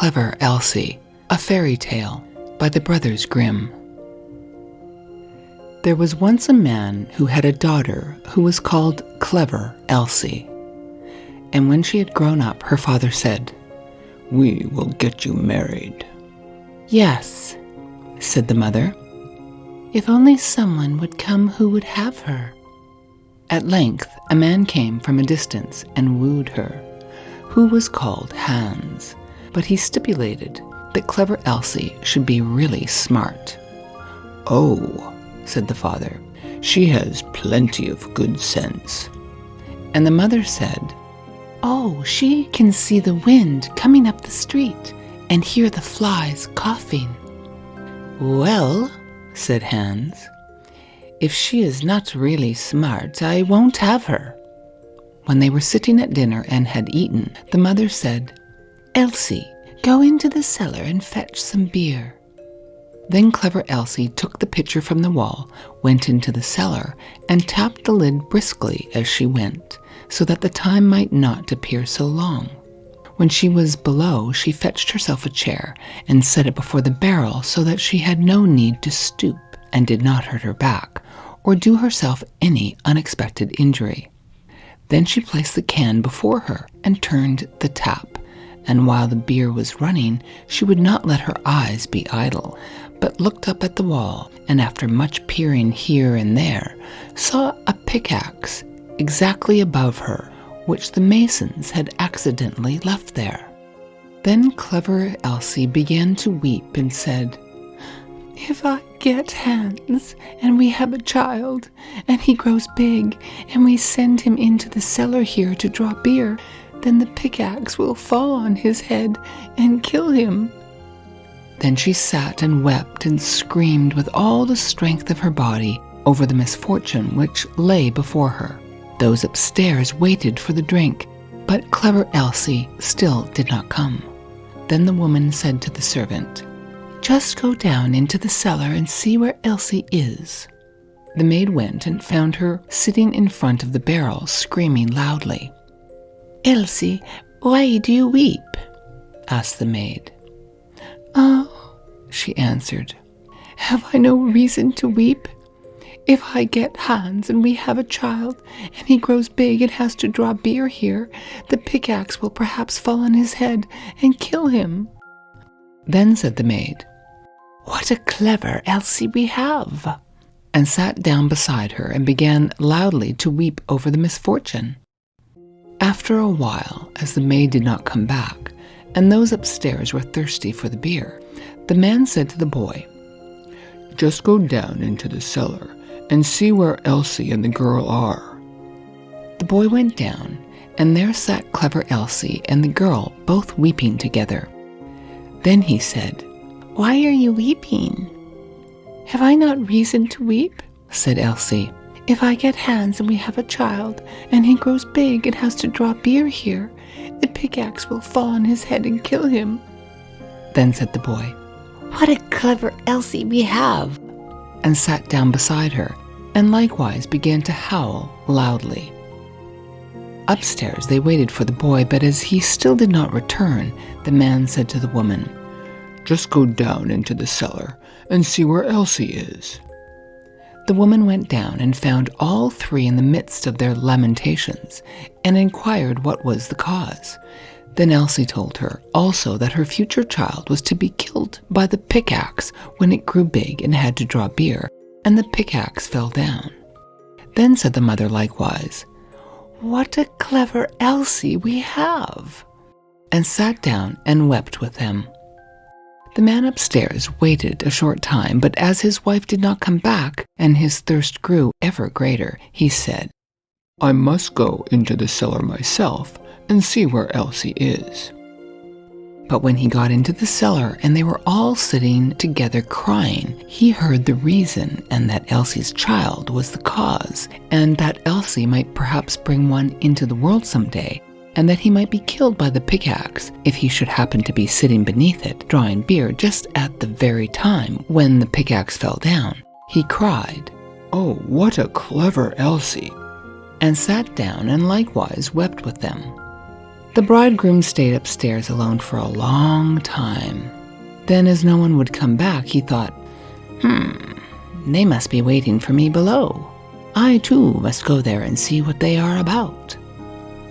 Clever Elsie, a fairy tale by the brothers Grimm. There was once a man who had a daughter who was called Clever Elsie. And when she had grown up, her father said, "We will get you married." "Yes," said the mother, "if only someone would come who would have her." At length, a man came from a distance and wooed her, who was called Hans, but he stipulated that Clever Elsie should be really smart. "Oh," said the father, "she has plenty of good sense." And the mother said, "Oh, she can see the wind coming up the street and hear the flies coughing." "Well," said Hans, "if she is not really smart, I won't have her." When they were sitting at dinner and had eaten, the mother said, "Elsie, go into the cellar and fetch some beer." Then Clever Elsie took the pitcher from the wall, went into the cellar, and tapped the lid briskly as she went, so that the time might not appear so long. When she was below, she fetched herself a chair and set it before the barrel so that she had no need to stoop and did not hurt her back or do herself any unexpected injury. Then she placed the can before her and turned the tap, and while the beer was running, she would not let her eyes be idle, but looked up at the wall, and after much peering here and there, saw a pickaxe exactly above her, which the masons had accidentally left there. Then Clever Elsie began to weep and said, "If I get Hans, and we have a child, and he grows big, and we send him into the cellar here to draw beer, then the pickaxe will fall on his head and kill him." Then she sat and wept and screamed with all the strength of her body over the misfortune which lay before her. Those upstairs waited for the drink, but Clever Elsie still did not come. Then the woman said to the servant, "Just go down into the cellar and see where Elsie is." The maid went and found her sitting in front of the barrel, screaming loudly. "Elsie, why do you weep?" asked the maid. "Oh," she answered, "have I no reason to weep? If I get Hans and we have a child, and he grows big and has to draw beer here, the pickaxe will perhaps fall on his head and kill him." Then said the maid, "What a clever Elsie we have!" and sat down beside her and began loudly to weep over the misfortune. After a while, as the maid did not come back, and those upstairs were thirsty for the beer, the man said to the boy, "Just go down into the cellar and see where Elsie and the girl are." The boy went down, and there sat Clever Elsie and the girl both weeping together. Then he said, "Why are you weeping?" "Have I not reason to weep?" said Elsie. "If I get Hans and we have a child, and he grows big and has to draw beer here, the pickaxe will fall on his head and kill him." Then said the boy, "What a clever Elsie we have!" and sat down beside her, and likewise began to howl loudly. Upstairs they waited for the boy, but as he still did not return, the man said to the woman, "Just go down into the cellar and see where Elsie is." The woman went down and found all three in the midst of their lamentations, and inquired what was the cause. Then Elsie told her also that her future child was to be killed by the pickaxe when it grew big and had to draw beer, and the pickaxe fell down. Then said the mother likewise, "What a clever Elsie we have!" and sat down and wept with them. The man upstairs waited a short time, but as his wife did not come back, and his thirst grew ever greater, he said, "I must go into the cellar myself and see where Elsie is." But when he got into the cellar and they were all sitting together crying, he heard the reason, and that Elsie's child was the cause, and that Elsie might perhaps bring one into the world someday, and that he might be killed by the pickaxe if he should happen to be sitting beneath it, drawing beer just at the very time when the pickaxe fell down. He cried, "Oh, what a clever Elsie!" and sat down and likewise wept with them. The bridegroom stayed upstairs alone for a long time. Then, as no one would come back, he thought, they must be waiting for me below. I too must go there and see what they are about.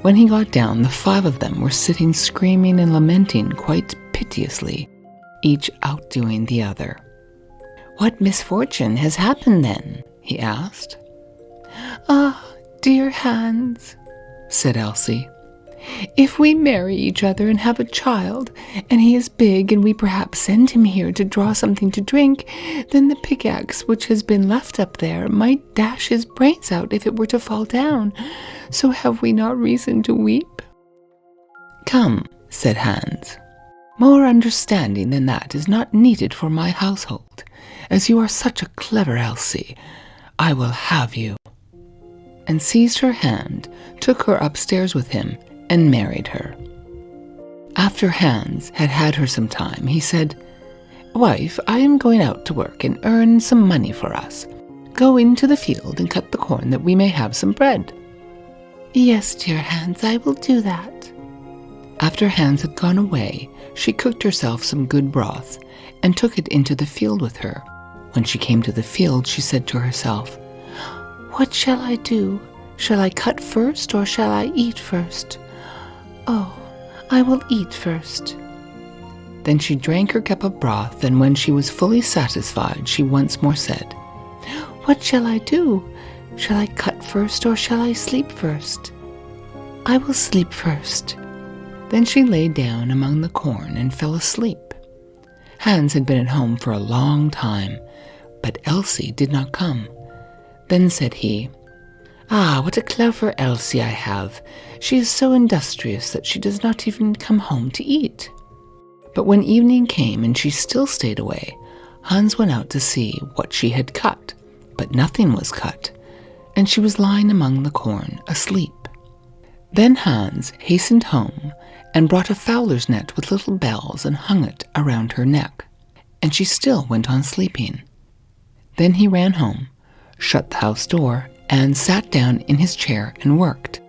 When he got down, the 5 of them were sitting screaming and lamenting quite piteously, each outdoing the other. "What misfortune has happened then?" he asked. "Ah, dear Hans," said Elsie, "if we marry each other and have a child, and he is big and we perhaps send him here to draw something to drink, then the pickaxe which has been left up there might dash his brains out if it were to fall down. So have we not reason to weep?" "Come," said Hans, "more understanding than that is not needed for my household. As you are such a clever Elsie, I will have you," and seized her hand, took her upstairs with him, and married her. After Hans had had her some time, he said, "Wife, I am going out to work and earn some money for us. Go into the field and cut the corn that we may have some bread." "Yes, dear Hans, I will do that." After Hans had gone away, she cooked herself some good broth and took it into the field with her. When she came to the field, she said to herself, "What shall I do? Shall I cut first or shall I eat first? Oh, I will eat first." Then she drank her cup of broth, and when she was fully satisfied, she once more said, "What shall I do? Shall I cut first or shall I sleep first? I will sleep first." Then she lay down among the corn and fell asleep. Hans had been at home for a long time, but Elsie did not come. Then said he, "Ah, what a clever Elsie I have. She is so industrious that she does not even come home to eat." But when evening came and she still stayed away, Hans went out to see what she had cut, but nothing was cut, and she was lying among the corn, asleep. Then Hans hastened home and brought a fowler's net with little bells and hung it around her neck, and she still went on sleeping. Then he ran home, shut the house door, and sat down in his chair and worked.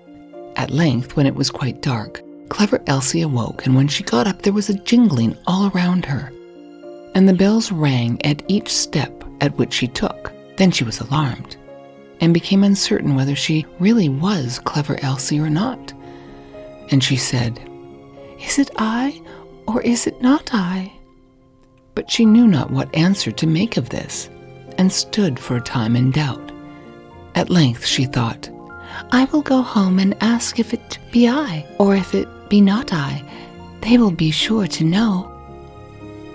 At length, when it was quite dark, clever Elsie awoke, and when she got up there was a jingling all around her, and the bells rang at each step at which she took. Then she was alarmed, and became uncertain whether she really was clever Elsie or not. And she said, "Is it I, or is it not I?" But she knew not what answer to make of this, and stood for a time in doubt. At length she thought, "I will go home and ask if it be I, or if it be not I. They will be sure to know."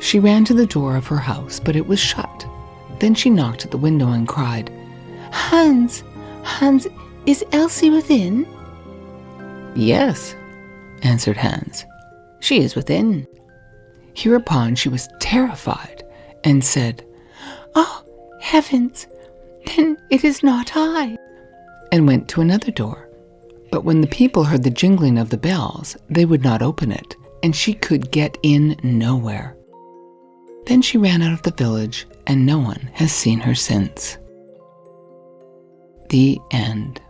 She ran to the door of her house, but it was shut. Then she knocked at the window and cried, "Hans, Hans, is Elsie within?" "Yes," answered Hans, "she is within." Hereupon she was terrified, and said, "Oh, heavens! Then it is not I," and went to another door. But when the people heard the jingling of the bells, they would not open it, and she could get in nowhere. Then she ran out of the village, and no one has seen her since. The end.